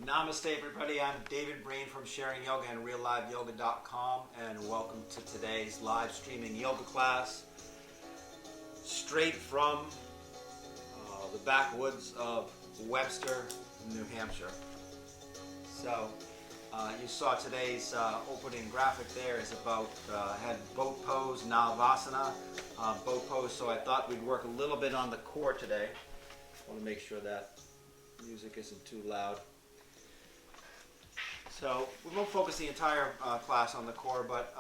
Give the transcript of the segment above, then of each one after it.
Namaste everybody, I'm David Breen from Sharing Yoga and RealLiveYoga.com, and welcome to today's live streaming yoga class straight from the backwoods of Webster, New Hampshire. So you saw today's opening graphic there is about, had boat pose, Navasana, boat pose, so I thought we'd work a little bit on the core today. I want to make sure that music isn't too loud. So we won't focus the entire class on the core, but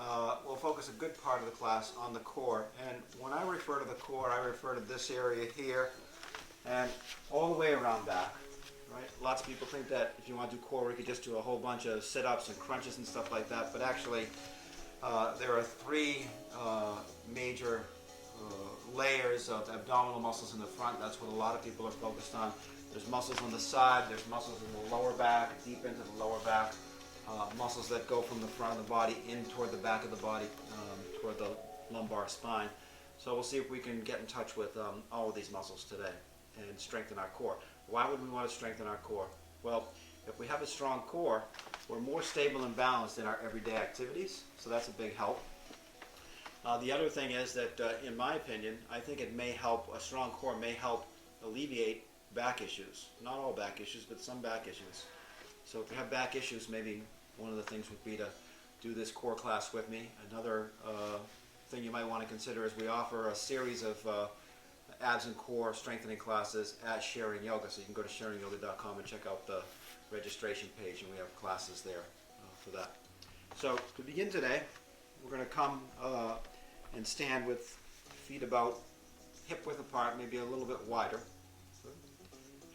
we'll focus a good part of the class on the core. And when I refer to the core, I refer to this area here and all the way around back. Right? Lots of people think that if you want to do core, we could just do a whole bunch of sit-ups and crunches and stuff like that. But actually, there are three major layers of abdominal muscles in the front. That's what a lot of people are focused on. There's muscles on the side, there's muscles in the lower back, deep into the lower back, muscles that go from the front of the body in toward the back of the body, toward the lumbar spine. So we'll see if we can get in touch with all of these muscles today and strengthen our core. Why would we want to strengthen our core? Well, if we have a strong core, we're more stable and balanced in our everyday activities, so that's a big help. The other thing is that, in my opinion, I think it may help, a strong core may help alleviate back issues. Not all back issues, but some back issues. So if you have back issues, maybe one of the things would be to do this core class with me. Another thing you might want to consider is we offer a series of abs and core strengthening classes at Sharing Yoga. So you can go to sharingyoga.com and check out the registration page, and we have classes there for that. So to begin today, we're going to come and stand with feet about hip width apart, maybe a little bit wider.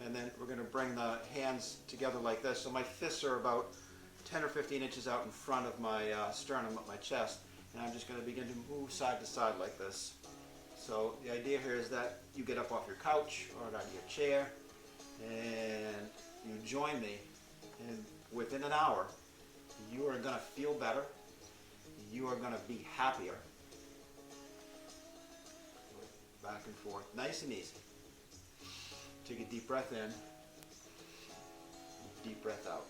And then we're going to bring the hands together like this. So my fists are about 10 or 15 inches out in front of my sternum at my chest. And I'm just going to begin to move side to side like this. So the idea here is that you get up off your couch or out of your chair and you join me. And within an hour, you are going to feel better. You are going to be happier. Back and forth, nice and easy. Take a deep breath in, deep breath out.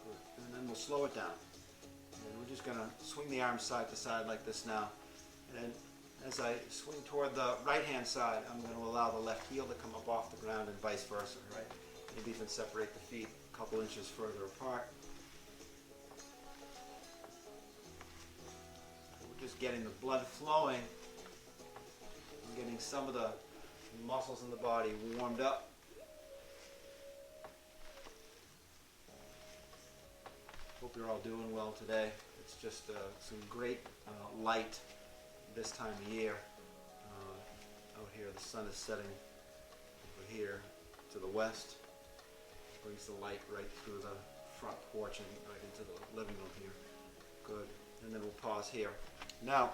Good. And then we'll slow it down. And we're just going to swing the arms side to side like this now. And then as I swing toward the right hand side, I'm going to allow the left heel to come up off the ground and vice versa, right? Maybe even separate the feet a couple inches further apart. Just getting the blood flowing, and getting some of the muscles in the body warmed up. Hope you're all doing well today. It's just some great light this time of year. Out here, the sun is setting over here to the west. Brings the light right through the front porch and right into the living room here. Good. And then we'll pause here. Now,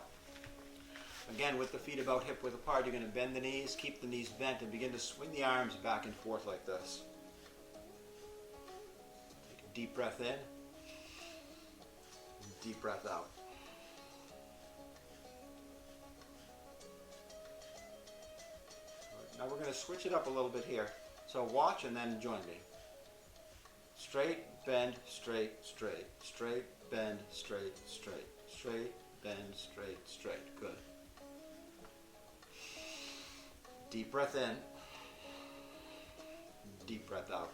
again, with the feet about hip width apart, you're going to bend the knees, keep the knees bent, and begin to swing the arms back and forth like this. Take a deep breath in, and deep breath out. Now we're going to switch it up a little bit here. So watch and then join me. Straight, bend, straight, straight. Straight, bend, straight, straight. Straight, bend, straight, straight. Good. Deep breath in. Deep breath out.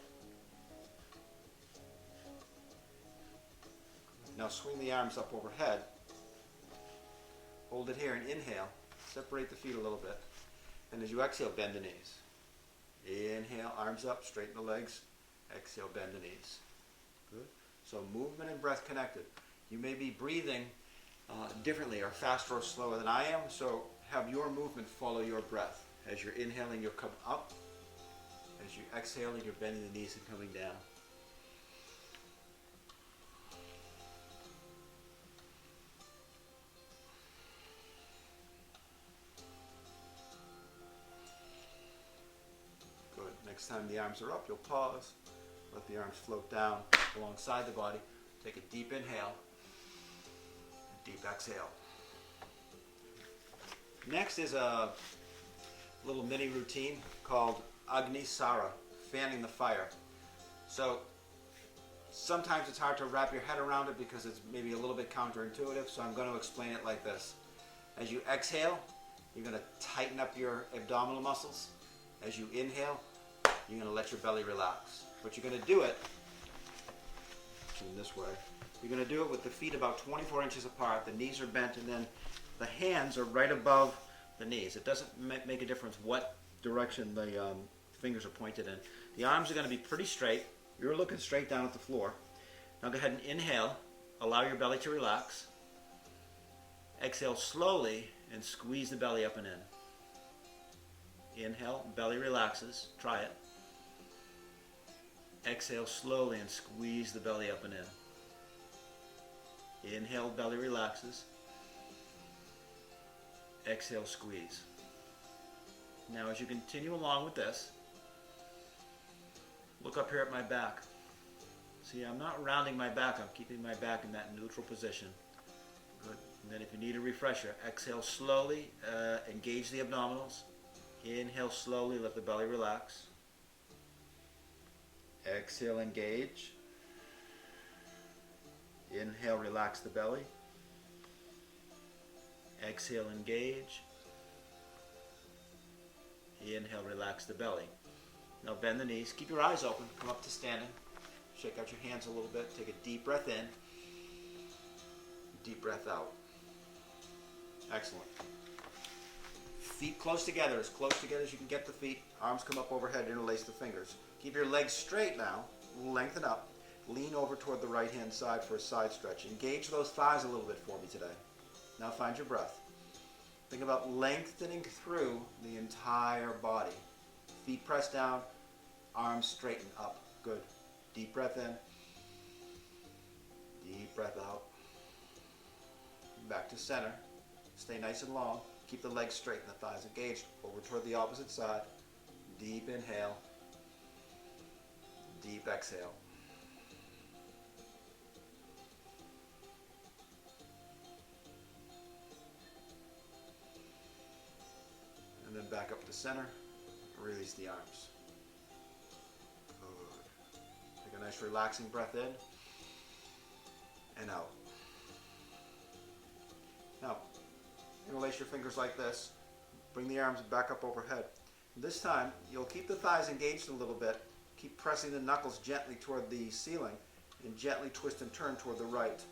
Now swing the arms up overhead. Hold it here and inhale. Separate the feet a little bit. And as you exhale, bend the knees. Inhale, arms up, straighten the legs. Exhale, bend the knees. Good. So movement and breath connected. You may be breathing differently or faster or slower than I am, so have your movement follow your breath. As you're inhaling, you're coming up. As you're exhaling, you're bending the knees and coming down. Good. Next time the arms are up, you'll pause. Let the arms float down alongside the body. Take a deep inhale, deep exhale. Next is a little mini routine called Agni Sara, fanning the fire. So sometimes it's hard to wrap your head around it because it's maybe a little bit counterintuitive, so I'm going to explain it like this. As you exhale, you're going to tighten up your abdominal muscles. As you inhale, you're going to let your belly relax. But you're going to do it in this way. You're going to do it with the feet about 24 inches apart, the knees are bent, and then the hands are right above the knees. It doesn't make a difference what direction the fingers are pointed in. The arms are going to be pretty straight. You're looking straight down at the floor. Now go ahead and inhale. Allow your belly to relax. Exhale slowly and squeeze the belly up and in. Inhale, belly relaxes. Try it. Exhale slowly and squeeze the belly up and in. Inhale, belly relaxes. Exhale, squeeze. Now as you continue along with this, look up here at my back. See, I'm not rounding my back, I'm keeping my back in that neutral position. Good. And then if you need a refresher, exhale slowly, engage the abdominals. Inhale slowly, let the belly relax. Exhale, engage. Inhale, relax the belly. Exhale, engage. Inhale, relax the belly. Now bend the knees, keep your eyes open, come up to standing. Shake out your hands a little bit, take a deep breath in, deep breath out. Excellent. Feet close together as you can get the feet. Arms come up overhead, interlace the fingers. Keep your legs straight now, lengthen up. Lean over toward the right hand side for a side stretch. Engage those thighs a little bit for me today. Now find your breath. Think about lengthening through the entire body. Feet pressed down, arms straighten up. Good. Deep breath in. Deep breath out. Back to center. Stay nice and long. Keep the legs straight and the thighs engaged. Over toward the opposite side. Deep inhale. Deep exhale. And then back up to center. Release the arms. Good. Take a nice relaxing breath in and out. Now, interlace your fingers like this. Bring the arms back up overhead. This time, you'll keep the thighs engaged a little bit. Keep pressing the knuckles gently toward the ceiling and gently twist and turn toward the right.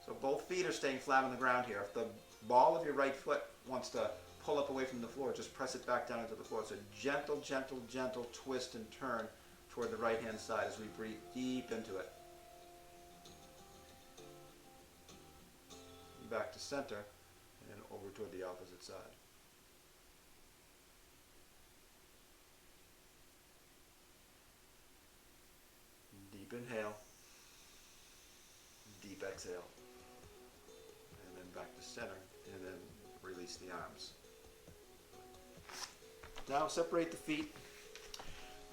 So both feet are staying flat on the ground here. If the ball of your right foot wants to pull up away from the floor, just press it back down into the floor. So gentle, gentle, gentle twist and turn toward the right hand side as we breathe deep into it. Back to center and then over toward the opposite side. Deep inhale, deep exhale, and then back to center and then release the arms. Now separate the feet,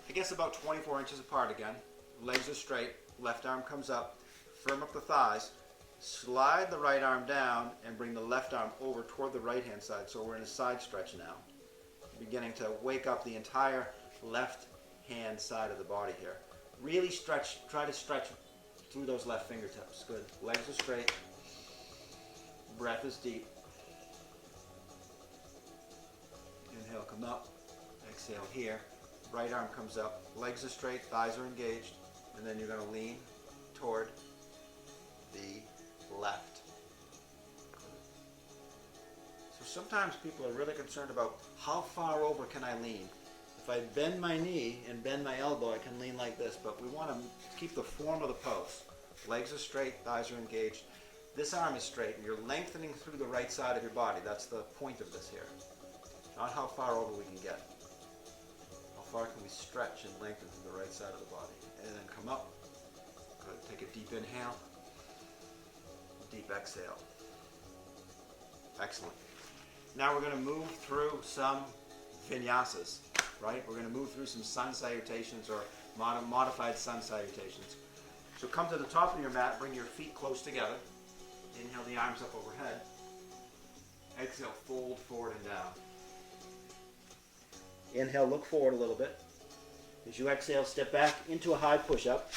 I guess about 24 inches apart again. Legs are straight, left arm comes up, firm up the thighs, slide the right arm down and bring the left arm over toward the right hand side, so we're in a side stretch now. Beginning to wake up the entire left hand side of the body here. Really stretch, try to stretch through those left fingertips. Good. Legs are straight, breath is deep. Inhale, come up. Exhale here. Right arm comes up. Legs are straight, thighs are engaged. And then you're going to lean toward the left. So sometimes people are really concerned about how far over can I lean. If I bend my knee and bend my elbow, I can lean like this, but we want to keep the form of the pose. Legs are straight, thighs are engaged. This arm is straight, and you're lengthening through the right side of your body. That's the point of this here. Not how far over we can get. How far can we stretch and lengthen through the right side of the body? And then come up. Good. Take a deep inhale. Deep exhale. Excellent. Now we're going to move through some vinyasas, right? We're going to move through some sun salutations or modified sun salutations. So come to the top of your mat, bring your feet close together. Inhale the arms up overhead. Exhale, fold forward and down. Inhale, look forward a little bit. As you exhale, step back into a high push-up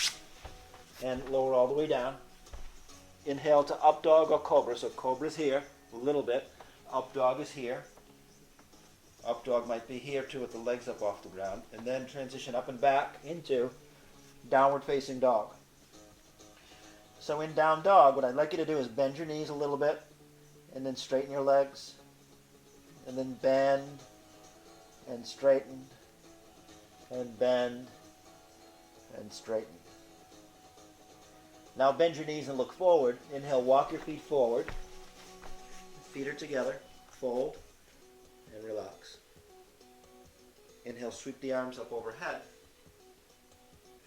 and lower all the way down. Inhale to up dog or cobra. So cobra's here a little bit. Up dog is here. Up dog might be here too with the legs up off the ground. And then transition up and back into downward facing dog. So in down dog, what I'd like you to do is bend your knees a little bit and then straighten your legs. And then bend and straighten and bend and straighten. Now bend your knees and look forward. Inhale, walk your feet forward. Feet are together. Fold and relax. Inhale, sweep the arms up overhead.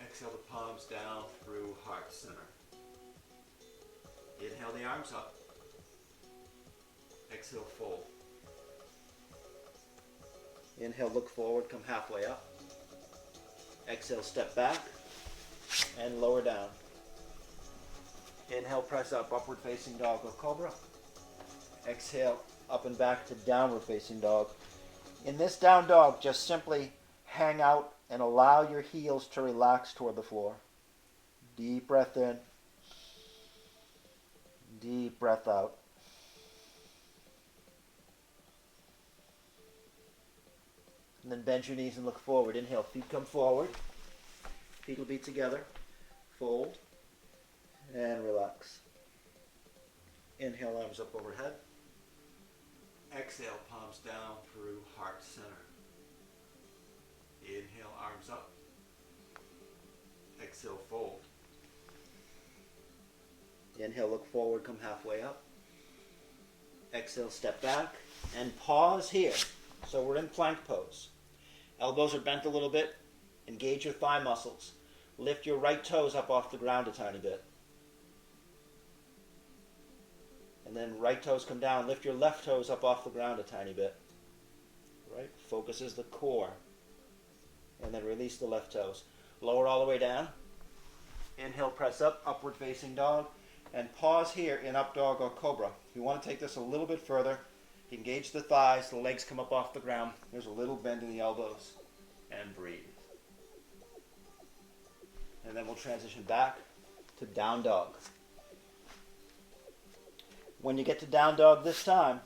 Exhale the palms down through heart center. Inhale the arms up. Exhale, fold. Inhale, look forward, come halfway up. Exhale, step back and lower down. Inhale, press up, upward facing dog or cobra. Exhale, up and back to downward facing dog. In this down dog, just simply hang out and allow your heels to relax toward the floor. Deep breath in. Deep breath out. And then bend your knees and look forward. Inhale, feet come forward. Feet will be together. Fold and relax. Inhale, arms up overhead. Exhale, palms down through heart center. Inhale, arms up. Exhale, fold. Inhale, look forward, come halfway up. Exhale, step back and pause here. So we're in plank pose. Elbows are bent a little bit. Engage your thigh muscles. Lift your right toes up off the ground a tiny bit. And then right toes come down. Lift your left toes up off the ground a tiny bit. Right? Focuses the core. And then release the left toes. Lower all the way down. Inhale, press up, upward facing dog. And pause here in up dog or cobra. If you want to take this a little bit further, engage the thighs, the legs come up off the ground. There's a little bend in the elbows. And breathe. And then we'll transition back to down dog. When you get to down dog this time,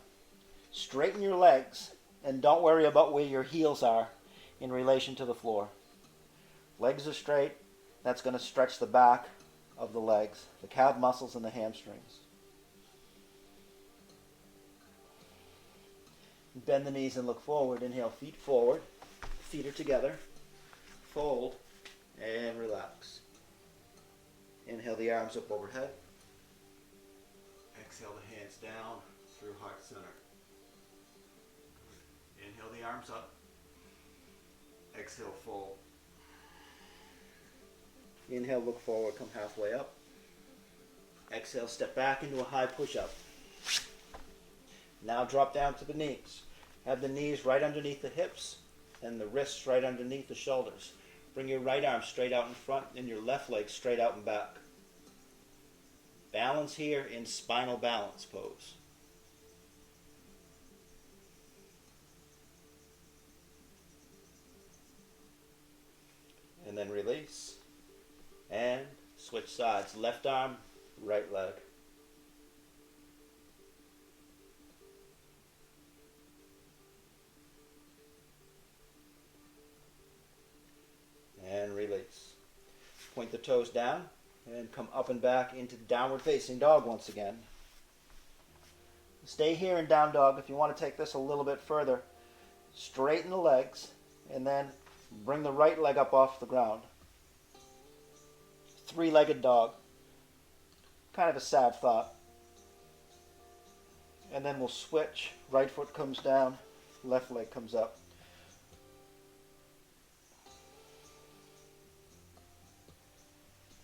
straighten your legs and don't worry about where your heels are in relation to the floor. Legs are straight. That's going to stretch the back of the legs, the calf muscles and the hamstrings. Bend the knees and look forward. Inhale, feet forward. Feet are together. Fold and relax. Inhale the arms up overhead. Exhale the hands down through heart center. Inhale the arms up. Exhale, fold. Inhale, look forward, come halfway up. Exhale, step back into a high push-up. Now drop down to the knees. Have the knees right underneath the hips and the wrists right underneath the shoulders. Bring your right arm straight out in front and your left leg straight out and back. Balance here in spinal balance pose. And then release. And switch sides. Left arm, right leg. And release. Point the toes down and come up and back into downward facing dog once again. Stay here in down dog. If you want to take this a little bit further, straighten the legs and then bring the right leg up off the ground. Three-legged dog. Kind of a sad thought. And then we'll switch. Right foot comes down, left leg comes up.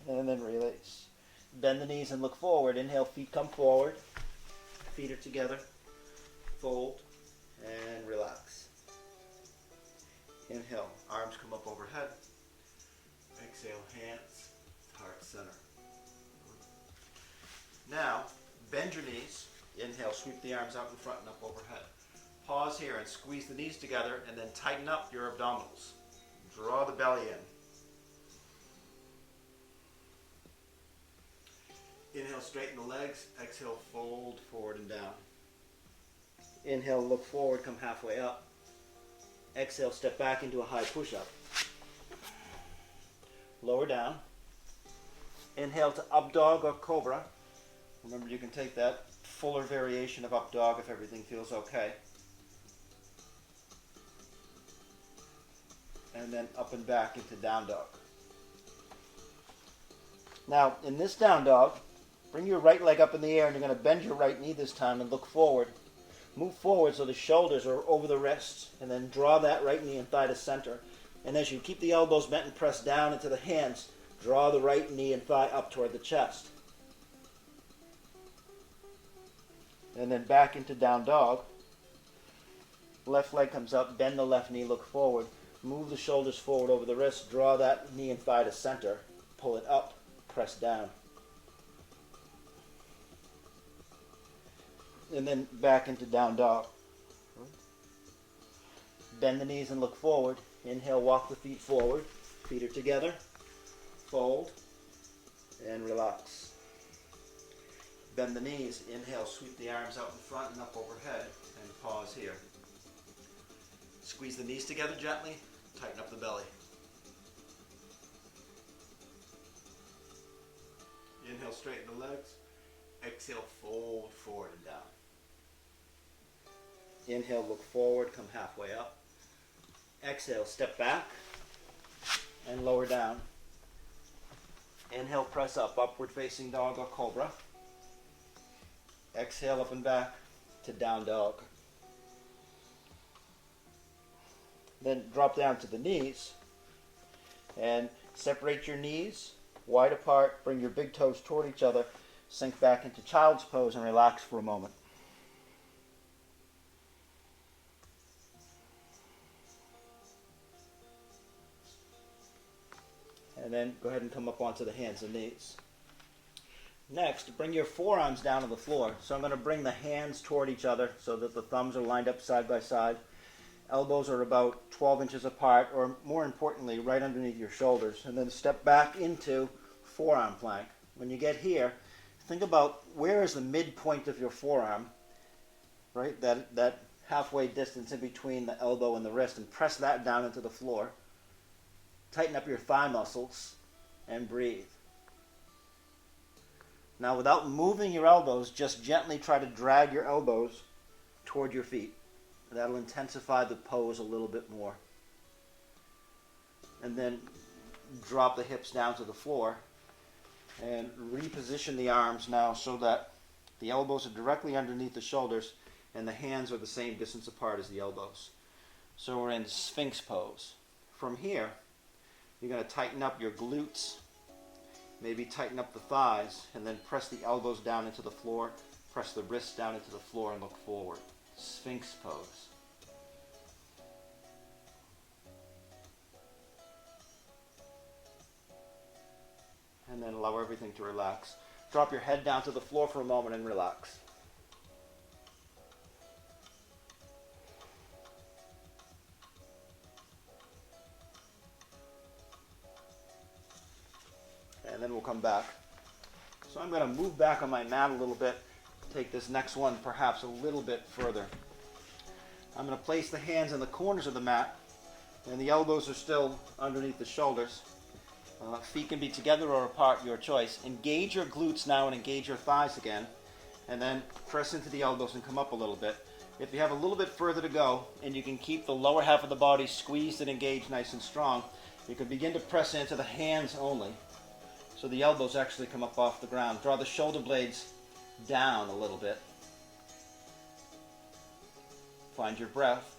And then release. Bend the knees and look forward. Inhale, feet come forward. Feet are together. Fold and relax. Inhale, arms come up overhead. Exhale, hands, heart center. Now, bend your knees. Inhale, sweep the arms out in front and up overhead. Pause here and squeeze the knees together and then tighten up your abdominals. Draw the belly in. Inhale, straighten the legs. Exhale, fold forward and down. Inhale, look forward, come halfway up. Exhale, step back into a high push-up. Lower down. Inhale to up dog or cobra. Remember, you can take that fuller variation of up dog if everything feels okay. And then up and back into down dog. Now, in this down dog, bring your right leg up in the air and you're going to bend your right knee this time and look forward. Move forward so the shoulders are over the wrists, and then draw that right knee and thigh to center. And as you keep the elbows bent and press down into the hands, draw the right knee and thigh up toward the chest. And then back into down dog. Left leg comes up, bend the left knee, look forward. Move the shoulders forward over the wrist, draw that knee and thigh to center. Pull it up, press down. And then back into down dog. Bend the knees and look forward. Inhale, walk the feet forward. Feet are together. Fold and relax. Bend the knees. Inhale, sweep the arms out in front and up overhead. And pause here. Squeeze the knees together gently. Tighten up the belly. Inhale, straighten the legs. Exhale, fold forward and down. Inhale, look forward, come halfway up. Exhale, step back and lower down. Inhale, press up, upward facing dog or cobra. Exhale, up and back to down dog. Then drop down to the knees and separate your knees wide apart. Bring your big toes toward each other. Sink back into child's pose and relax for a moment. And then go ahead and come up onto the hands and knees. Next, bring your forearms down to the floor. So I'm going to bring the hands toward each other so that the thumbs are lined up side by side. Elbows are about 12 inches apart, or more importantly, right underneath your shoulders. And then step back into forearm plank. When you get here, think about where is the midpoint of your forearm, right? That halfway distance in between the elbow and the wrist, and press that down into the floor. Tighten up your thigh muscles and breathe. Now, without moving your elbows, just gently try to drag your elbows toward your feet. That'll intensify the pose a little bit more. And then drop the hips down to the floor and reposition the arms now so that the elbows are directly underneath the shoulders and the hands are the same distance apart as the elbows. So we're in Sphinx pose. From here, you're going to tighten up your glutes, maybe tighten up the thighs, and then press the elbows down into the floor, press the wrists down into the floor and look forward. Sphinx pose. And then allow everything to relax. Drop your head down to the floor for a moment and relax. And then we'll come back. So I'm going to move back on my mat a little bit, take this next one perhaps a little bit further. I'm going to place the hands in the corners of the mat, and the elbows are still underneath the shoulders. Feet can be together or apart, your choice. Engage your glutes now and engage your thighs again, and then press into the elbows and come up a little bit. If you have a little bit further to go, and you can keep the lower half of the body squeezed and engaged nice and strong, you can begin to press into the hands only. So the elbows actually come up off the ground. Draw the shoulder blades down a little bit. Find your breath.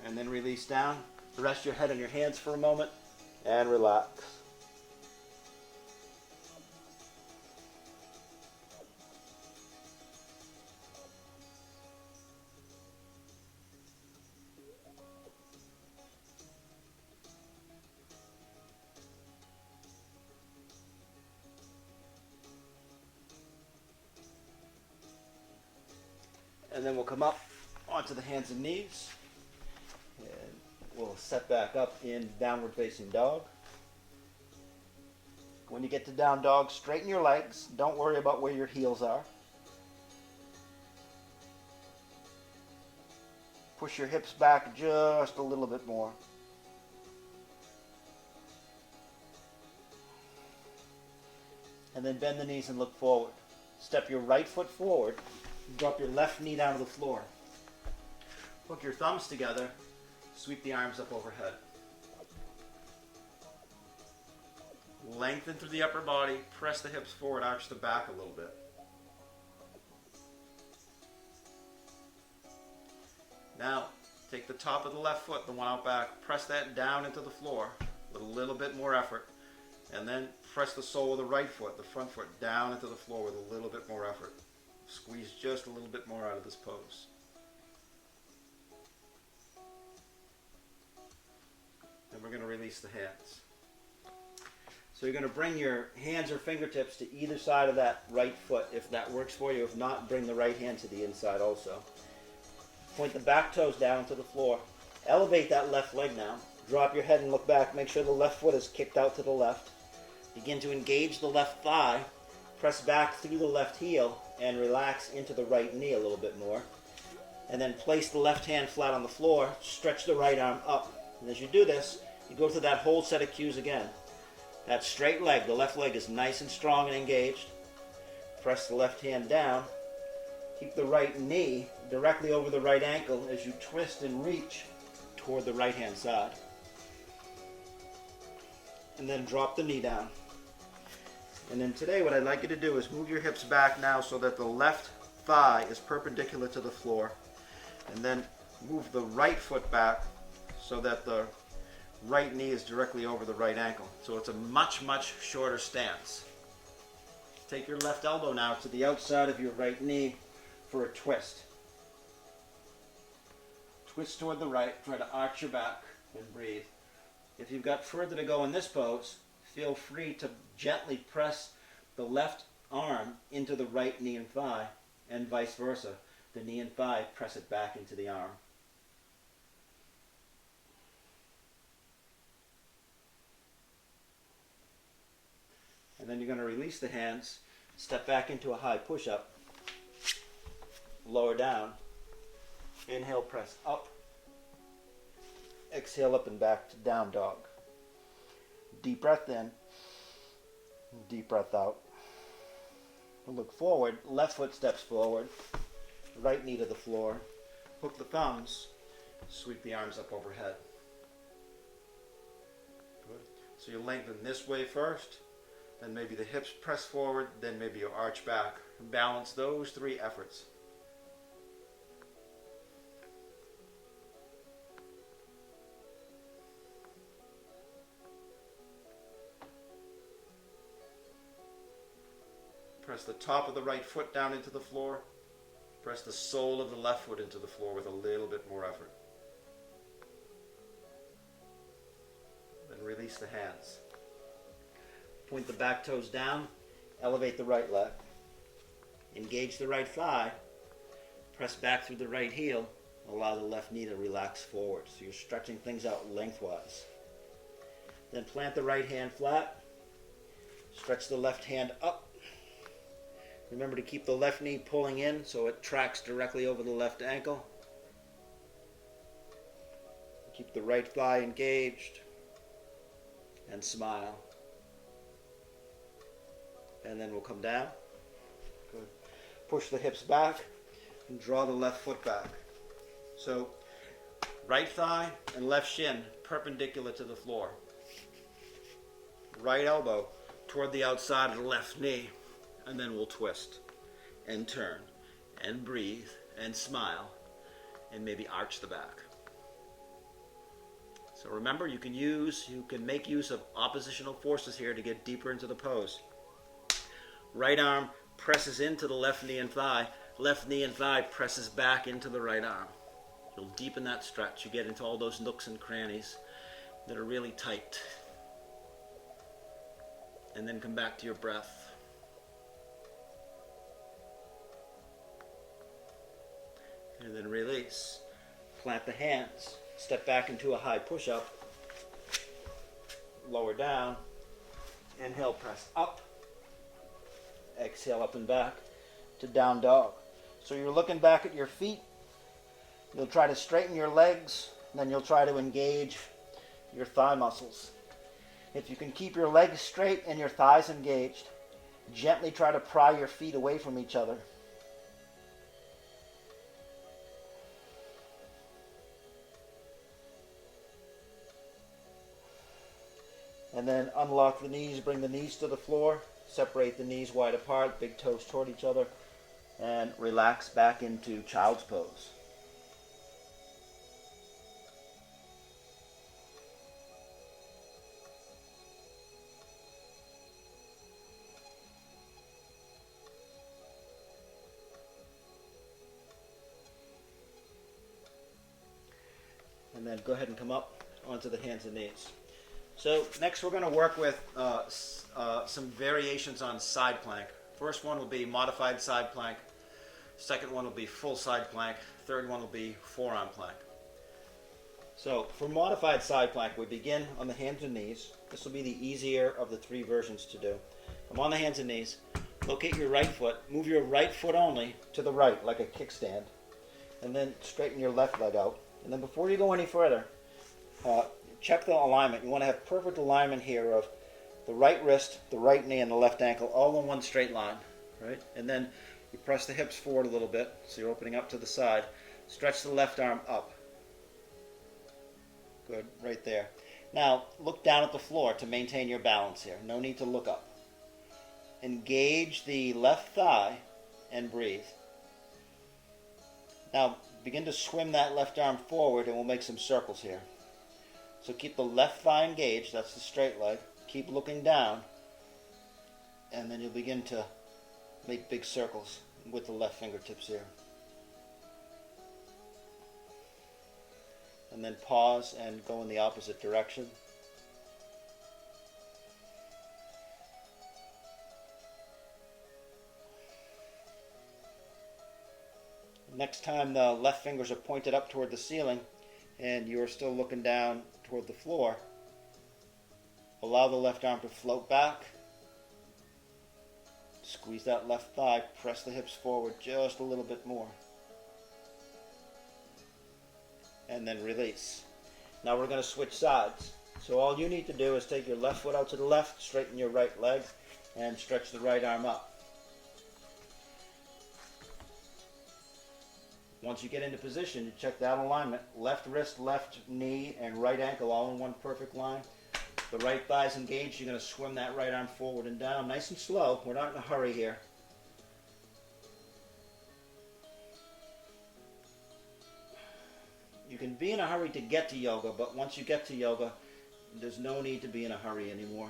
And then release down. Rest your head on your hands for a moment and relax. And then we'll come up onto the hands and knees. And we'll set back up in downward facing dog. When you get to down dog, straighten your legs. Don't worry about where your heels are. Push your hips back just a little bit more. And then bend the knees and look forward. Step your right foot forward. Drop your left knee down to the floor. Hook your thumbs together. Sweep the arms up overhead. Lengthen through the upper body. Press the hips forward. Arch the back a little bit. Now, take the top of the left foot, the one out back. Press that down into the floor with a little bit more effort. And then press the sole of the right foot, the front foot, down into the floor with a little bit more effort. Squeeze just a little bit more out of this pose. And we're going to release the hands. So you're going to bring your hands or fingertips to either side of that right foot if that works for you. If not, bring the right hand to the inside also. Point the back toes down to the floor. Elevate that left leg now. Drop your head and look back. Make sure the left foot is kicked out to the left. Begin to engage the left thigh. Press back through the left heel and relax into the right knee a little bit more. And then place the left hand flat on the floor. Stretch the right arm up. And as you do this, you go through that whole set of cues again. That straight leg, the left leg is nice and strong and engaged. Press the left hand down. Keep the right knee directly over the right ankle as you twist and reach toward the right hand side. And then drop the knee down. And then today what I'd like you to do is move your hips back now so that the left thigh is perpendicular to the floor. And then move the right foot back so that the right knee is directly over the right ankle. So it's a much, much shorter stance. Take your left elbow now to the outside of your right knee for a twist. Twist toward the right, try to arch your back and breathe. If you've got further to go in this pose, feel free to gently press the left arm into the right knee and thigh, and vice versa. The knee and thigh, press it back into the arm. And then you're going to release the hands, step back into a high push-up, lower down, inhale, press up, exhale up and back to down dog. Deep breath in, deep breath out. Look forward, left foot steps forward, right knee to the floor, hook the thumbs, sweep the arms up overhead. Good. So you lengthen this way first, then maybe the hips press forward, then maybe you arch back. Balance those three efforts. Press the top of the right foot down into the floor. Press the sole of the left foot into the floor with a little bit more effort. Then release the hands. Point the back toes down. Elevate the right leg. Engage the right thigh. Press back through the right heel. Allow the left knee to relax forward. So you're stretching things out lengthwise. Then plant the right hand flat. Stretch the left hand up. Remember to keep the left knee pulling in so it tracks directly over the left ankle. Keep the right thigh engaged. And smile. And then we'll come down. Good. Push the hips back and draw the left foot back. So right thigh and left shin perpendicular to the floor. Right elbow toward the outside of the left knee. And then we'll twist and turn and breathe and smile and maybe arch the back. So remember, you can make use of oppositional forces here to get deeper into the pose. Right arm presses into the left knee and thigh. Left knee and thigh presses back into the right arm. You'll deepen that stretch. You get into all those nooks and crannies that are really tight. And then come back to your breath. and then release. Plant the hands, step back into a high push-up, lower down, inhale, press up, exhale up and back to down dog. So you're looking back at your feet, you'll try to straighten your legs, then you'll try to engage your thigh muscles. If you can keep your legs straight and your thighs engaged, gently try to pry your feet away from each other. And then unlock the knees, bring the knees to the floor, separate the knees wide apart, big toes toward each other, and relax back into child's pose. And then go ahead and come up onto the hands and knees. So next we're going to work with some variations on side plank. First one will be modified side plank. Second one will be full side plank. Third one will be forearm plank. So for modified side plank, we begin on the hands and knees. This will be the easier of the three versions to do. I'm on the hands and knees. Locate your right foot. Move your right foot only to the right like a kickstand. And then straighten your left leg out. And then before you go any further, check the alignment. You want to have perfect alignment here of the right wrist, the right knee, and the left ankle all in one straight line, right? And then you press the hips forward a little bit, so you're opening up to the side. Stretch the left arm up. Good, right there. Now, look down at the floor to maintain your balance here. No need to look up. Engage the left thigh and breathe. Now, begin to swim that left arm forward, and we'll make some circles here. So keep the left thigh engaged, that's the straight leg. Keep looking down, and then you'll begin to make big circles with the left fingertips here. And then pause and go in the opposite direction. Next time the left fingers are pointed up toward the ceiling and you are still looking down toward the floor, allow the left arm to float back. Squeeze that left thigh, press the hips forward just a little bit more. And then release. Now we're going to switch sides. So all you need to do is take your left foot out to the left, straighten your right leg, and stretch the right arm up. Once you get into position, you check that alignment. Left wrist, left knee, and right ankle all in one perfect line. The right thigh's engaged. You're going to swim that right arm forward and down, nice and slow. We're not in a hurry here. You can be in a hurry to get to yoga, but once you get to yoga, there's no need to be in a hurry anymore.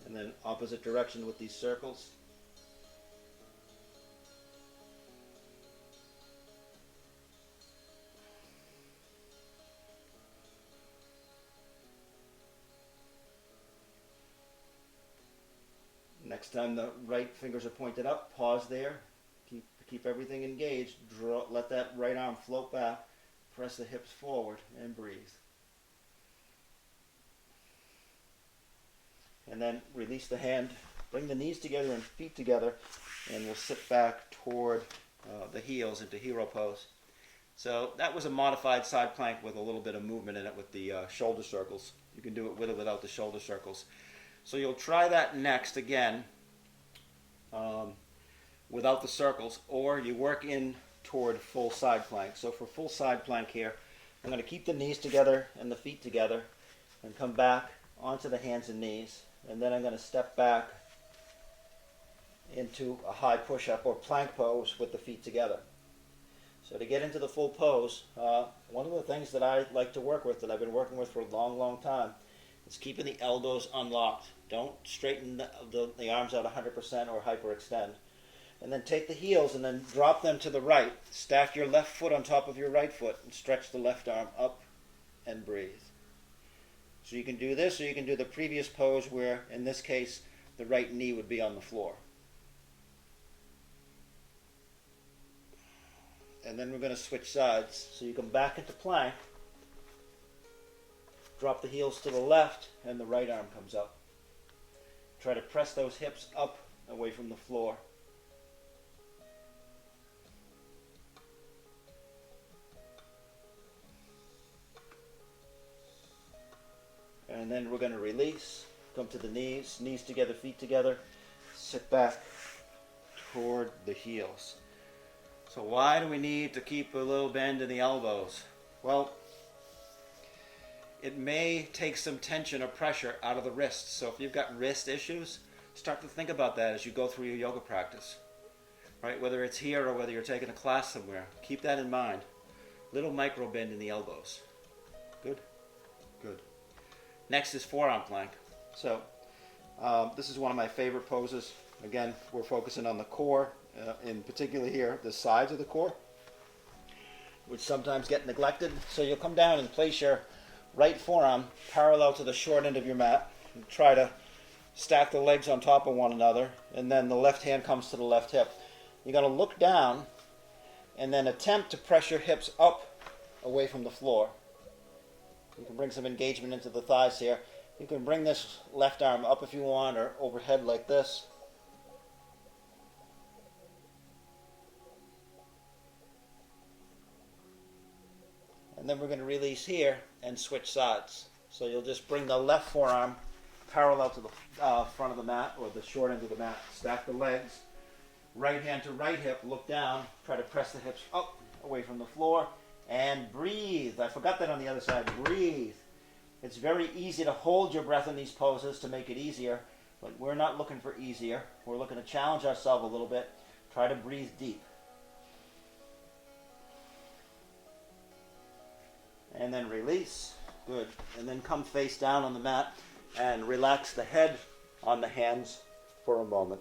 And then opposite direction with these circles. Next time the right fingers are pointed up, pause there. Keep everything engaged. Let that right arm float back. Press the hips forward and breathe. And then release the hand. Bring the knees together and feet together, and we'll sit back toward the heels into hero pose. So that was a modified side plank with a little bit of movement in it with the shoulder circles. You can do it with or without the shoulder circles. So you'll try that next again without the circles, or you work in toward full side plank. So for full side plank here, I'm going to keep the knees together and the feet together and come back onto the hands and knees. And then I'm going to step back into a high push-up or plank pose with the feet together. So to get into the full pose, one of the things that I like to work with, that I've been working with for a long, long time, is keeping the elbows unlocked. Don't straighten the arms out 100% or hyperextend. And then take the heels and then drop them to the right. Stack your left foot on top of your right foot and stretch the left arm up and breathe. So you can do this, or you can do the previous pose where, in this case, the right knee would be on the floor. And then we're going to switch sides. So you come back into plank, drop the heels to the left, and the right arm comes up. Try to press those hips up away from the floor. And then we're going to release, come to the knees, knees together, feet together, sit back toward the heels. So why do we need to keep a little bend in the elbows? Well, it may take some tension or pressure out of the wrists. So if you've got wrist issues, start to think about that as you go through your yoga practice. Right? Whether it's here or whether you're taking a class somewhere, keep that in mind. Little micro bend in the elbows. Good? Good. Next is forearm plank. So this is one of my favorite poses. Again, we're focusing on the core, in particular here, the sides of the core, which sometimes get neglected. So you'll come down and place your right forearm parallel to the short end of your mat and try to stack the legs on top of one another, and then the left hand comes to the left hip. You're going to look down and then attempt to press your hips up away from the floor. You can bring some engagement into the thighs here. You can bring this left arm up if you want, or overhead like this. And then we're going to release here and switch sides. So you'll just bring the left forearm parallel to the front of the mat, or the short end of the mat. Stack the legs. Right hand to right hip, look down. Try to press the hips up away from the floor. And breathe. I forgot that on the other side. Breathe. It's very easy to hold your breath in these poses to make it easier, but we're not looking for easier. We're looking to challenge ourselves a little bit. Try to breathe deep. And then release. Good. And then come face down on the mat and relax the head on the hands for a moment.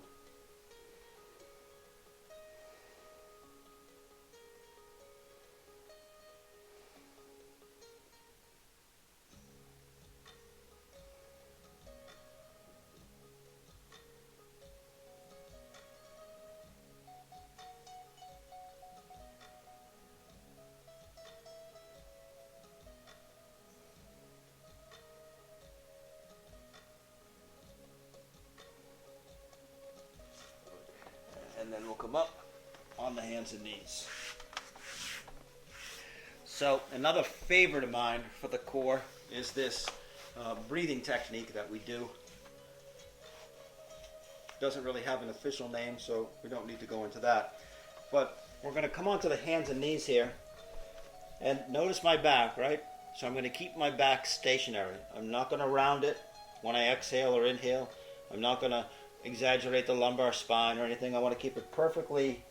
And then we'll come up on the hands and knees. So another favorite of mine for the core is this breathing technique that we do. Doesn't really have an official name, so we don't need to go into that. But we're going to come onto the hands and knees here. And notice my back, right? So I'm going to keep my back stationary. I'm not going to round it when I exhale or inhale. I'm not going to exaggerate the lumbar spine or anything. I want to keep it perfectly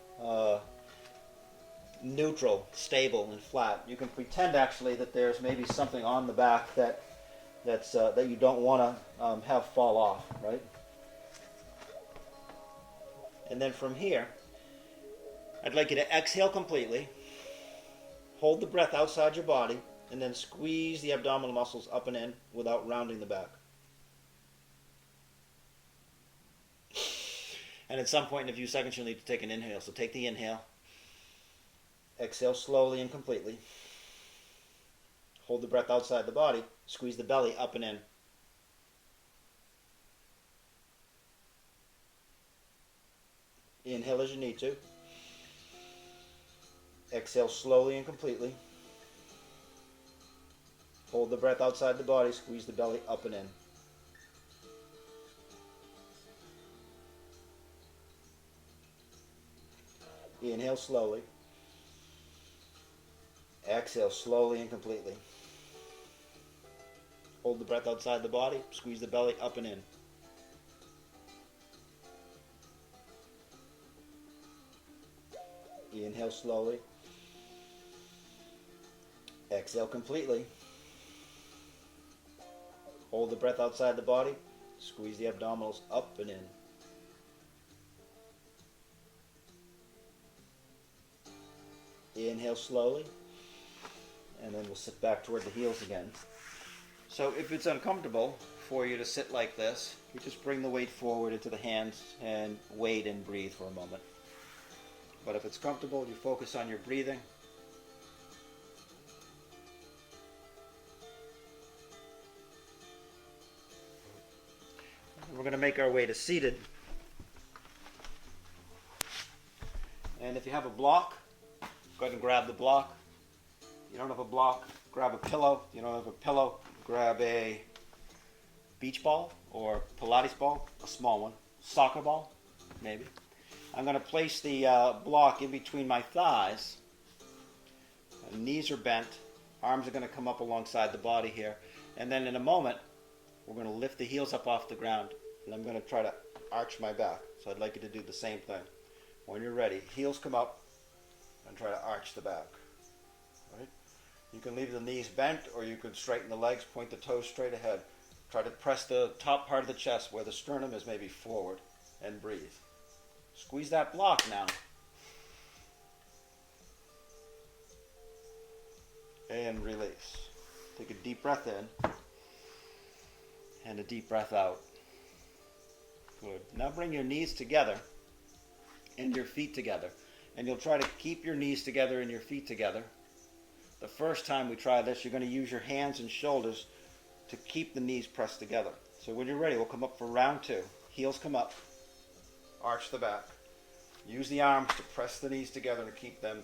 neutral, stable, and flat. You can pretend actually that there's maybe something on the back that you don't want to have fall off, right? And then from here, I'd like you to exhale completely, hold the breath outside your body, and then squeeze the abdominal muscles up and in without rounding the back. And at some point in a few seconds, you'll need to take an inhale. So take the inhale. Exhale slowly and completely. Hold the breath outside the body. Squeeze the belly up and in. Inhale as you need to. Exhale slowly and completely. Hold the breath outside the body. Squeeze the belly up and in. Inhale slowly. Exhale slowly and completely. Hold the breath outside the body. Squeeze the belly up and in. Inhale slowly. Exhale completely. Hold the breath outside the body. Squeeze the abdominals up and in. Inhale slowly, and then we'll sit back toward the heels again. So if it's uncomfortable, for you to sit like this, you just bring the weight forward into the hands and wait and breathe for a moment. But if it's comfortable, you focus on your breathing. We're going to make our way to seated. And if you have a block, go ahead and grab the block. If you don't have a block, grab a pillow. If you don't have a pillow, grab a beach ball or Pilates ball, a small one, soccer ball, maybe. I'm going to place the block in between my thighs. My knees are bent, arms are going to come up alongside the body here, and then in a moment, we're going to lift the heels up off the ground, and I'm going to try to arch my back. So I'd like you to do the same thing. When you're ready, heels come up, and try to arch the back. All right? You can leave the knees bent, or you can straighten the legs, point the toes straight ahead. Try to press the top part of the chest where the sternum is maybe forward, and breathe. Squeeze that block now. And release. Take a deep breath in, and a deep breath out. Good. Now bring your knees together, and your feet together. And you'll try to keep your knees together and your feet together. The first time we try this, you're going to use your hands and shoulders to keep the knees pressed together. So when you're ready, we'll come up for round 2. Heels come up. Arch the back. Use the arms to press the knees together and keep them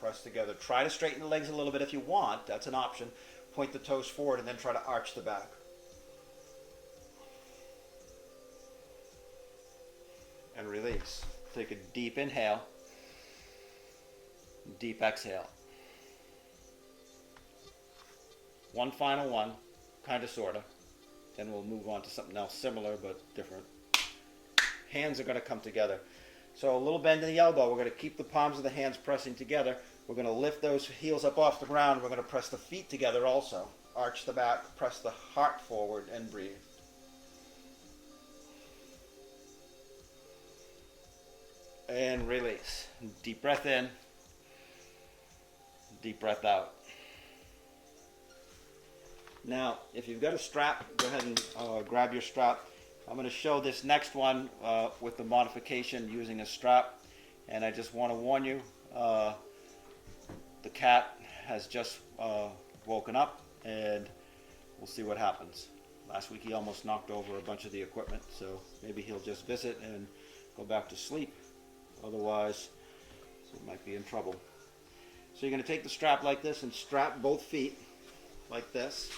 pressed together. Try to straighten the legs a little bit if you want. That's an option. Point the toes forward and then try to arch the back. And release. Take a deep inhale. Deep exhale. One final one, kind of, sort of. Then we'll move on to something else similar but different. Hands are going to come together. So a little bend in the elbow. We're going to keep the palms of the hands pressing together. We're going to lift those heels up off the ground. We're going to press the feet together also. Arch the back, press the heart forward, and breathe. And release. Deep breath in. Deep breath out. Now, if you've got a strap, go ahead and grab your strap. I'm going to show this next one with the modification using a strap. And I just want to warn you, the cat has just woken up, and we'll see what happens. Last week he almost knocked over a bunch of the equipment, so maybe he'll just visit and go back to sleep. Otherwise, he might be in trouble. So you're going to take the strap like this and strap both feet like this.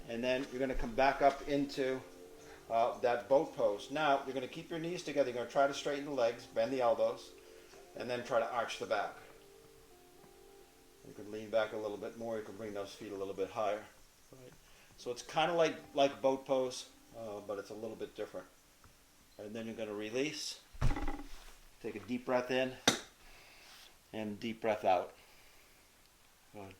And then you're going to come back up into that boat pose. Now, you're going to keep your knees together. You're going to try to straighten the legs, bend the elbows, and then try to arch the back. You can lean back a little bit more. You can bring those feet a little bit higher. Right? So it's kind of like boat pose, but it's a little bit different. And then you're going to release. Take a deep breath in and deep breath out. Good.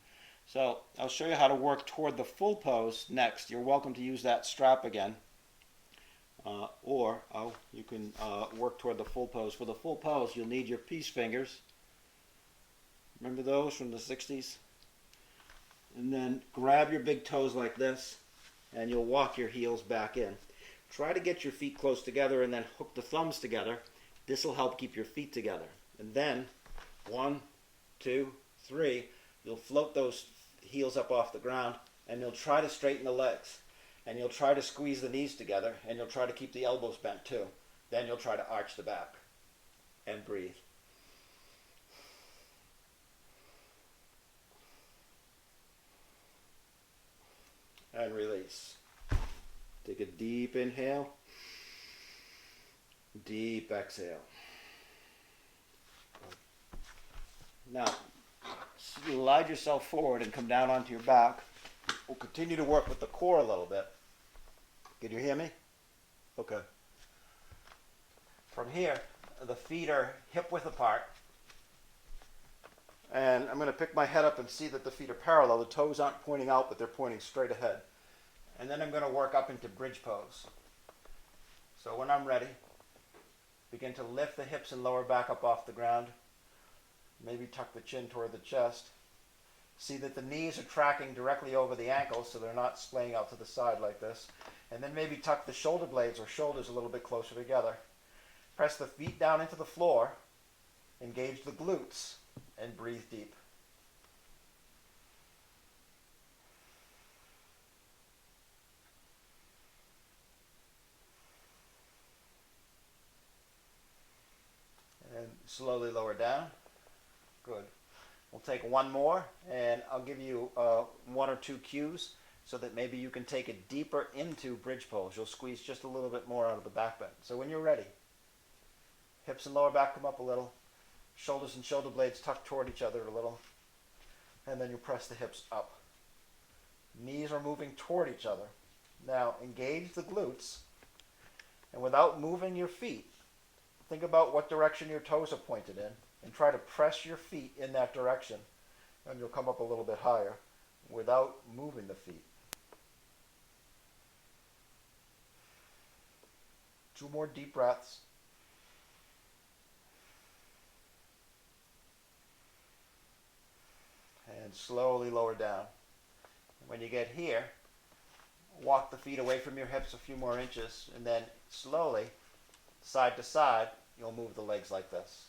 So I'll show you how to work toward the full pose next. You're welcome to use that strap again. Or you can work toward the full pose. For the full pose, you'll need your peace fingers. Remember those from the 60s? And then grab your big toes like this, and you'll walk your heels back in. Try to get your feet close together and then hook the thumbs together. This will help keep your feet together. And then, 1, 2, 3, you'll float those heels up off the ground, and you'll try to straighten the legs. And you'll try to squeeze the knees together, and you'll try to keep the elbows bent too. Then you'll try to arch the back and breathe. And release. Take a deep inhale, deep exhale. Now, slide yourself forward and come down onto your back. We'll continue to work with the core a little bit. Can you hear me? Okay. From here, the feet are hip width apart. And I'm going to pick my head up and see that the feet are parallel. The toes aren't pointing out, but they're pointing straight ahead. And then I'm going to work up into bridge pose. So when I'm ready, begin to lift the hips and lower back up off the ground. Maybe tuck the chin toward the chest. See that the knees are tracking directly over the ankles so they're not splaying out to the side like this. And then maybe tuck the shoulder blades or shoulders a little bit closer together. Press the feet down into the floor, engage the glutes, and breathe deep. And slowly lower down. Good. We'll take one more, and I'll give you one or two cues so that maybe you can take it deeper into bridge pose. You'll squeeze just a little bit more out of the back bend. So when you're ready, hips and lower back come up a little, shoulders and shoulder blades tuck toward each other a little, and then you press the hips up. Knees are moving toward each other. Now engage the glutes, and without moving your feet, think about what direction your toes are pointed in, and try to press your feet in that direction, and you'll come up a little bit higher without moving the feet. 2 more deep breaths. And slowly lower down. When you get here, walk the feet away from your hips a few more inches, and then slowly, side to side, you'll move the legs like this.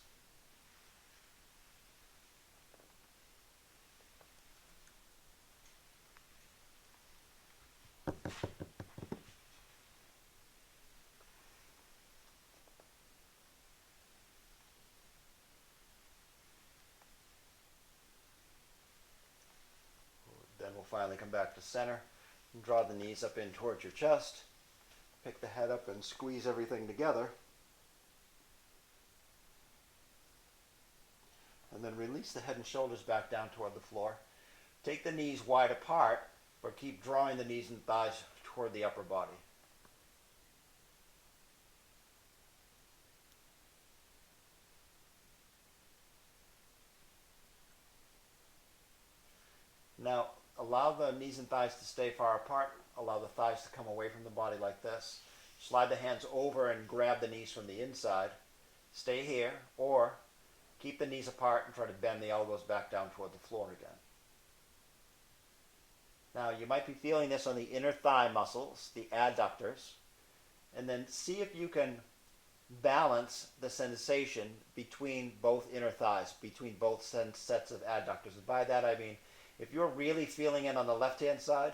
Then we'll finally come back to center and draw the knees up in towards your chest. Pick the head up and squeeze everything together. And then release the head and shoulders back down toward the floor. Take the knees wide apart, but keep drawing the knees and thighs toward the upper body. Now, allow the knees and thighs to stay far apart. Allow the thighs to come away from the body like this. Slide the hands over and grab the knees from the inside. Stay here, or keep the knees apart and try to bend the elbows back down toward the floor again. Now, you might be feeling this on the inner thigh muscles, the adductors, and then see if you can balance the sensation between both inner thighs, between both sets of adductors. And by that I mean, if you're really feeling it on the left-hand side,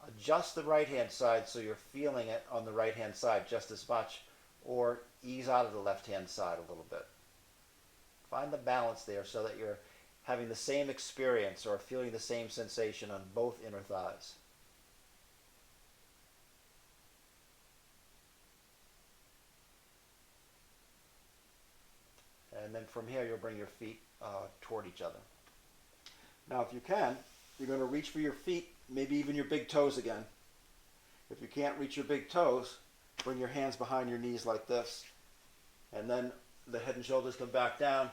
adjust the right-hand side so you're feeling it on the right-hand side just as much, or ease out of the left-hand side a little bit. Find the balance there so that you're having the same experience or feeling the same sensation on both inner thighs. And then from here, you'll bring your feet toward each other. Now, if you can, you're going to reach for your feet, maybe even your big toes again. If you can't reach your big toes, bring your hands behind your knees like this. And then the head and shoulders come back down,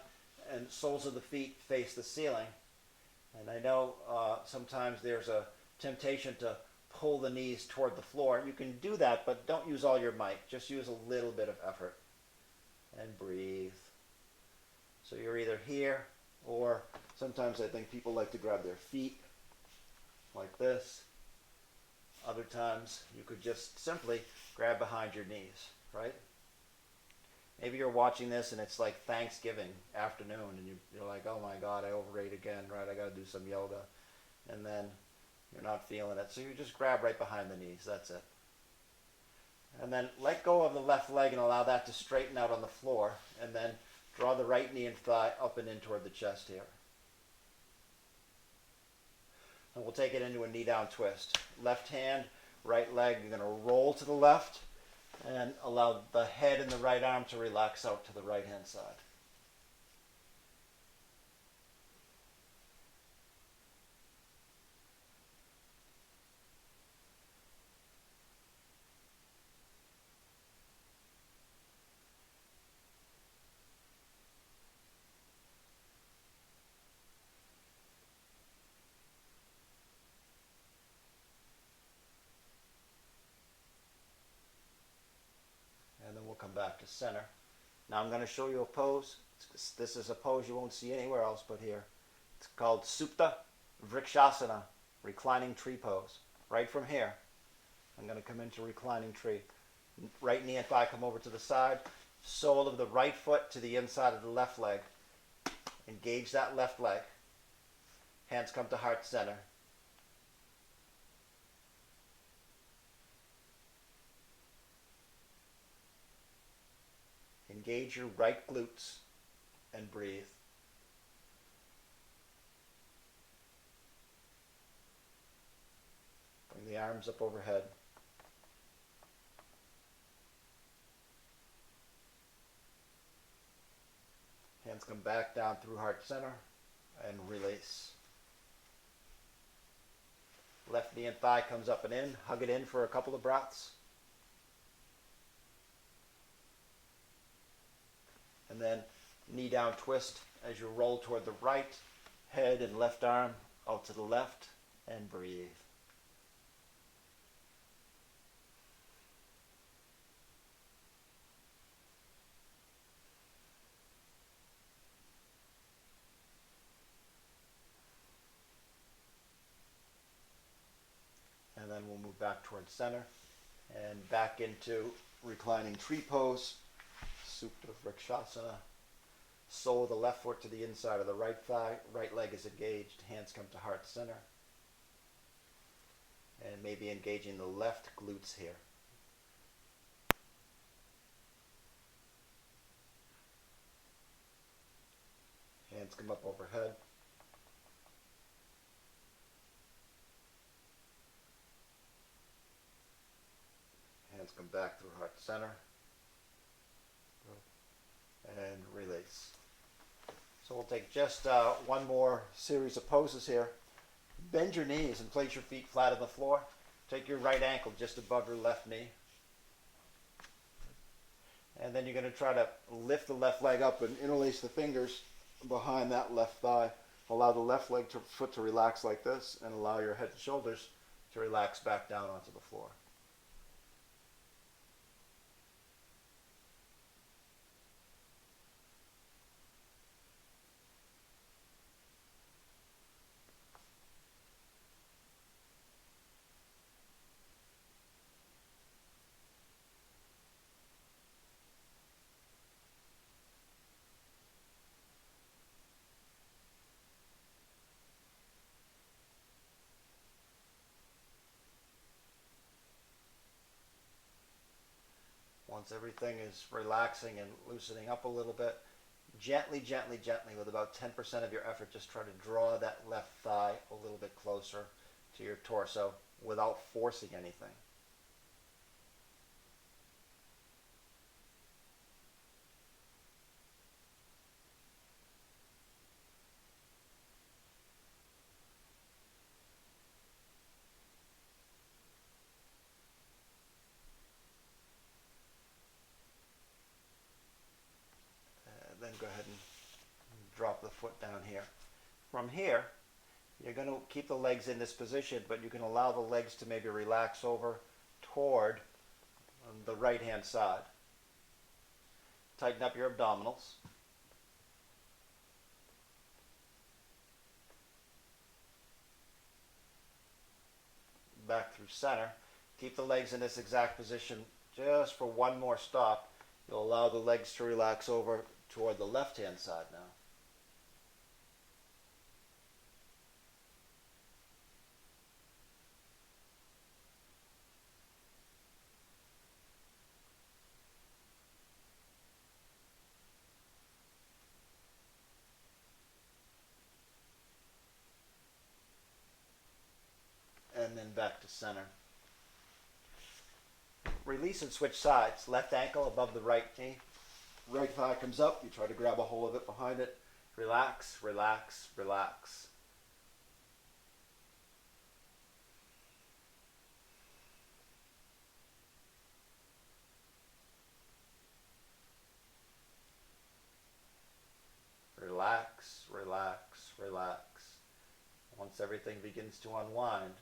and soles of the feet face the ceiling. And I know sometimes there's a temptation to pull the knees toward the floor. You can do that, but don't use all your might. Just use a little bit of effort. And breathe. So you're either here, or sometimes I think people like to grab their feet like this. Other times you could just simply grab behind your knees, right? Maybe you're watching this and it's like Thanksgiving afternoon and you're like, oh my God, I overate again, right? I got to do some yoga. And then you're not feeling it. So you just grab right behind the knees. That's it. And then let go of the left leg and allow that to straighten out on the floor. And then draw the right knee and thigh up and in toward the chest here. And we'll take it into a knee down twist. Left hand, right leg, you're going to roll to the left and allow the head and the right arm to relax out to the right hand side. And then we'll come back to center. Now I'm going to show you a pose. This is a pose you won't see anywhere else but here. It's called Supta Vrikshasana, reclining tree pose. Right from here, I'm going to come into reclining tree. Right knee and thigh come over to the side. Sole of the right foot to the inside of the left leg. Engage that left leg. Hands come to heart center. Engage your right glutes and breathe. Bring the arms up overhead. Hands come back down through heart center and release. Left knee and thigh comes up and in. Hug it in for a couple of breaths. And then knee down twist as you roll toward the right. Head and left arm out to the left and breathe. And then we'll move back towards center and back into reclining tree pose, Supta Vrikshasana. Sole of the left foot to the inside of the right thigh, right leg is engaged, hands come to heart center. And maybe engaging the left glutes here. Hands come up overhead. Hands come back through heart center. And release. So we'll take just one more series of poses here. Bend your knees and place your feet flat on the floor. Take your right ankle just above your left knee. And then you're going to try to lift the left leg up and interlace the fingers behind that left thigh. Allow the left foot to relax like this and allow your head and shoulders to relax back down onto the floor. Once everything is relaxing and loosening up a little bit, gently, gently, gently, with about 10% of your effort, just try to draw that left thigh a little bit closer to your torso without forcing anything. Then go ahead and drop the foot down here. From here, you're going to keep the legs in this position, but you can allow the legs to maybe relax over toward the right hand side. Tighten up your abdominals. Back through center. Keep the legs in this exact position just for one more stop. You'll allow the legs to relax over toward the left hand side now. And then back to center. Release and switch sides. Left ankle above the right knee. Right thigh comes up. You try to grab a hold of it behind it. Relax, relax, relax. Relax, relax, relax. Once everything begins to unwind,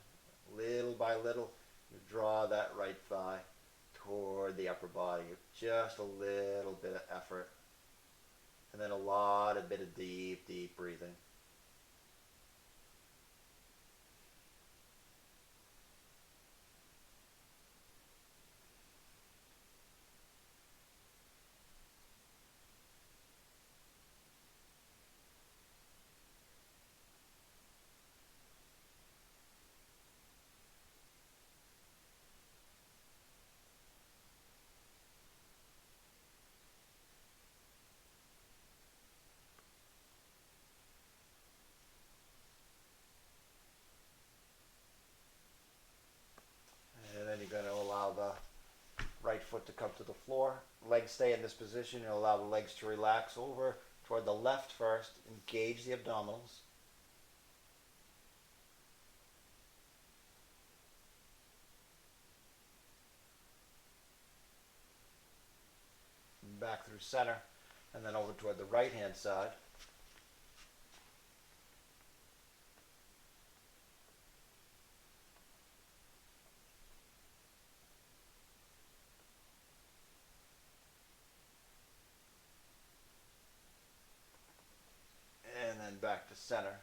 little by little, you draw that right thigh toward the upper body. Just a little bit of effort. And then a bit of deep, deep breathing. legs stay in this position. You'll allow the legs to relax over toward the left first. Engage the abdominals. Back through center, and then over toward the right hand side. And then back to center,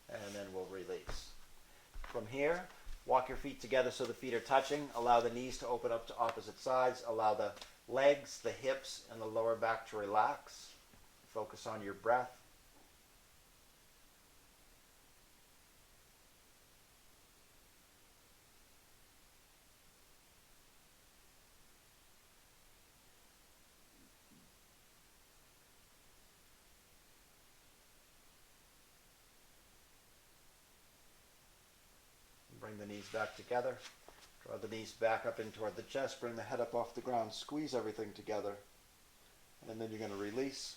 and then we'll release. From here, walk your feet together so the feet are touching. Allow the knees to open up to opposite sides. Allow the legs, the hips, and the lower back to relax. Focus on your breath. Bring the knees back together. Draw the knees back up in toward the chest. Bring the head up off the ground. Squeeze everything together. And then you're going to release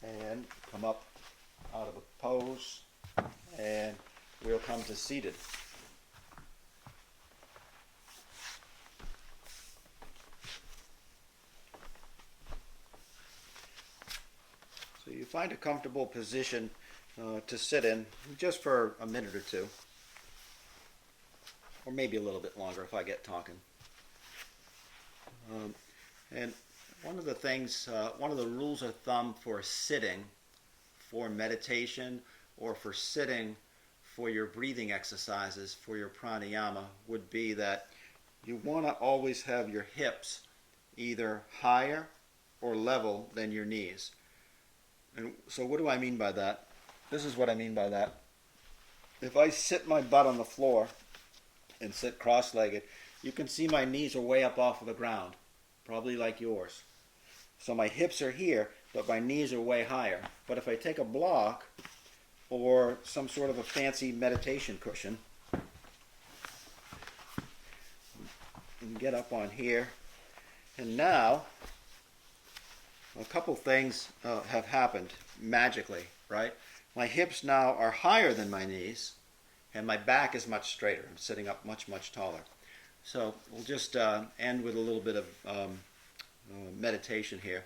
and come up out of a pose. And we'll come to seated. So you find a comfortable position to sit in just for a minute or two. Or maybe a little bit longer if I get talking. And one of the things, one of the rules of thumb for sitting, for meditation, or for sitting for your breathing exercises, for your pranayama, would be that you want to always have your hips either higher or level than your knees. And so what do I mean by that? This is what I mean by that. If I sit my butt on the floor and sit cross-legged, you can see my knees are way up off of the ground, probably like yours. So my hips are here, but my knees are way higher. But if I take a block or some sort of a fancy meditation cushion and get up on here, and now a couple things have happened magically, right? My hips now are higher than my knees, and my back is much straighter. I'm sitting up much, much taller. So we'll just end with a little bit of meditation here.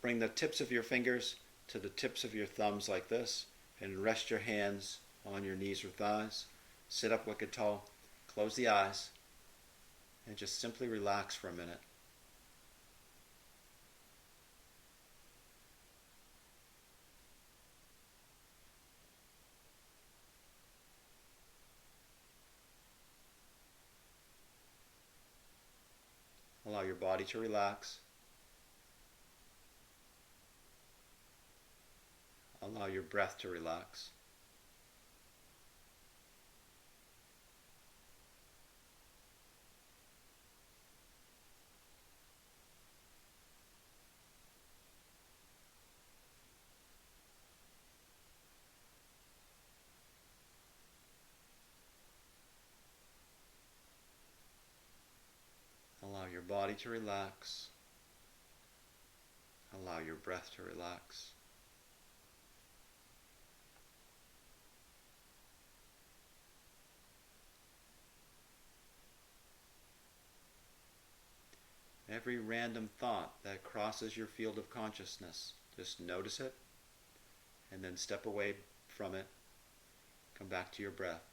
Bring the tips of your fingers to the tips of your thumbs like this, and rest your hands on your knees or thighs. Sit up wicked tall. Close the eyes, and just simply relax for a minute. Allow your body to relax. Allow your breath to relax. Allow your body to relax. Allow your breath to relax. Every random thought that crosses your field of consciousness, just notice it and then step away from it. Come back to your breath.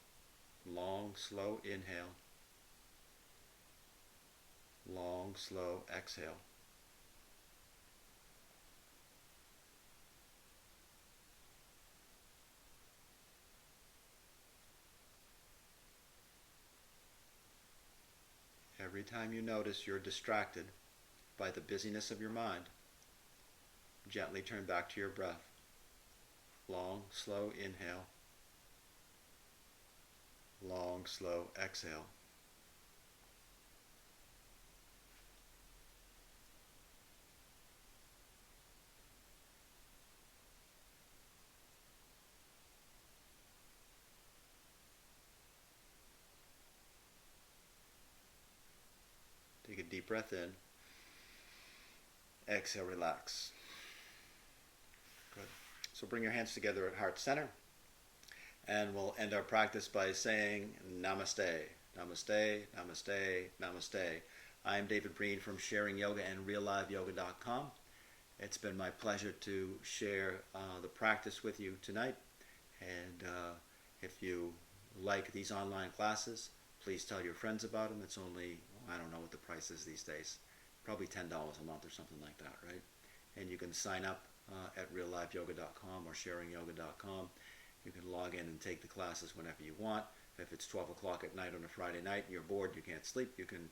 Long, slow inhale. Long, slow exhale. Every time you notice you're distracted by the busyness of your mind, gently turn back to your breath. Long, slow inhale. Long, slow exhale. Take a deep breath in. exhale, relax. Good. So bring your hands together at heart center, and we'll end our practice by saying namaste, namaste, namaste, namaste. I am David Breen from Sharing Yoga and RealLiveYoga.com. It's been my pleasure to share the practice with you tonight. And if you like these online classes, please tell your friends about them. It's only, I don't know what the price is these days, probably $10 a month or something like that, right? And you can sign up at RealLiveYoga.com or SharingYoga.com. You can log in and take the classes whenever you want. If it's 12 o'clock at night on a Friday night and you're bored, you can't sleep, you can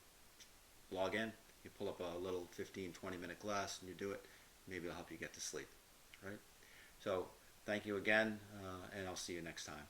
log in, you pull up a little 15, 20-minute class and you do it. Maybe it'll help you get to sleep, right? So thank you again, and I'll see you next time.